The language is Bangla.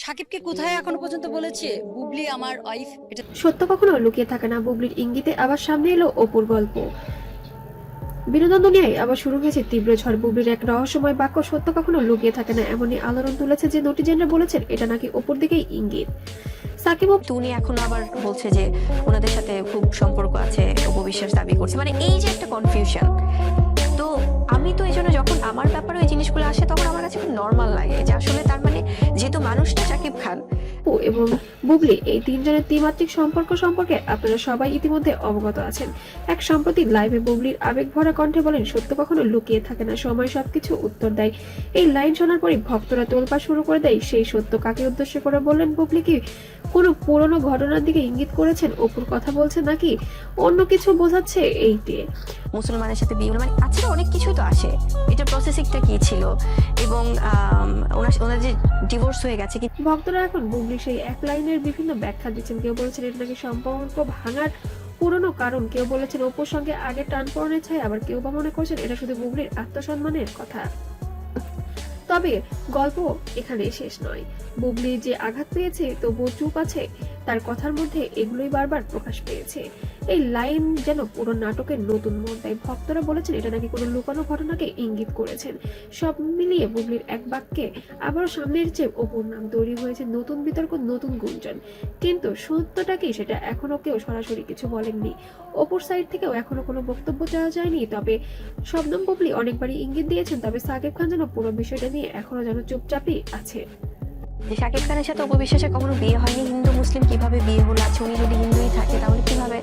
সাকিবকে কোথায় এখনো পর্যন্ত বলেছে বুবলি আমার ওয়াইফ? এটা সত্য কখনো লুকিয়ে থাকে না। বুবলির ইঙ্গিতে আবার সামনে এলো অপুর গল্প। বিনোদন দুনিয়ায় আবার শুরু হয়েছে তীব্র ঝড়। বুবলির এক রহস্যময় বাক্য সত্য কখনো লুকিয়ে থাকে না এমনই আলোড়ন তুলেছে যে নটিজেনরা বলেছেন এটা নাকি অপুর দিকেই ইঙ্গিত। সাকিব তো উনি এখন আবার বলছে যে ওনাদের সাথে খুব সম্পর্ক আছে, অপবিশ্বাস দাবি করছে, মানে এই যে একটা কনফিউশন। তো আমি তো এই জন্য যখন আমার ব্যাপারে ওই জিনিসগুলো আসে তখন আমার কাছে খুব নর্মাল লাগে যে আসলে তার মানে যেহেতু মানুষটা শাকিব খান এবং বুবলি এই তিনজনের ত্রিমাত্রিক সম্পর্ক সম্পর্কে আপনারা সবাই ইতিমধ্যে অবগত আছেন। এক সম্প্রতি লাইভে বুবলির আবেগ ভরা কণ্ঠে বলেন, সত্য কখনো লুকিয়ে থাকে না, সময় সবকিছু উত্তর দেয়। এই লাইন শোনার পরই ভক্তরা তোলপাড় শুরু করে দেয়। সেই সত্য কাকে উদ্দেশ্য করে বললেন? বুবলি কি কোনো পুরনো ঘটনার দিকে ইঙ্গিত করেছেন? অপুর কথা বলছে নাকি অন্য কিছু বোঝাচ্ছে? এইটি মুসলমানের সাথে বিয়ে হলো, মানে আচ্ছা অনেক কিছুই তো আসে, এটা প্রসেসিংটা কি ছিল এবং ওনার যে ডিভোর্স হয়ে গেছে কি। ভক্তরা এখন বুবলি সেই এক লাইনের বিভিন্ন ব্যাখ্যা দিচ্ছেন। কেউ বলেছেন এটা নাকি সম্পর্ক ভাঙার পুরনো কারণ, কেউ বলেছেন অপুর সঙ্গে আগে টান পড়নের ছায়, আবার কেউ বা মনে করছেন এটা শুধু বুবলির আত্মসম্মানের কথা। তবে গল্প এখানে শেষ নয়। বুবলি যে আঘাত পেয়েছে তবুও চুপ আছে, তার কথার মধ্যে এগুলোই বারবার প্রকাশ পেয়েছে। এই লাইন যেন পুরো নাটকের নতুন মোড় দেয়। ভক্তরা বলেছেন এটা নাকি কোনো লুকানো ঘটনাকে ইঙ্গিত করেছেন। সব মিলিয়ে বুবলির এক বাক্যে আবারও সামনের চেয়ে অপুর নাম তৈরি হয়েছে নতুন বিতর্ক, নতুন গুঞ্জন। কিন্তু সত্যটা কি সেটা এখনো কেউ সরাসরি কিছু বলেননি। অপুর সাইড থেকেও এখনো কোনো বক্তব্য চাওয়া যায়নি। তবে শবনম বুবলি অনেকবারই ইঙ্গিত দিয়েছেন। তবে সাকিব খান যেন পুরো বিষয়টা নিয়ে এখনো যেন চুপচাপই আছে। যে শাকিব খানের সাথে অপবিশ্বাসের কখনো বিয়ে হয়নি, হিন্দু মুসলিম কিভাবে বিয়ে হলো? আছে উনি যদি হিন্দুই থাকে তাহলে কিভাবে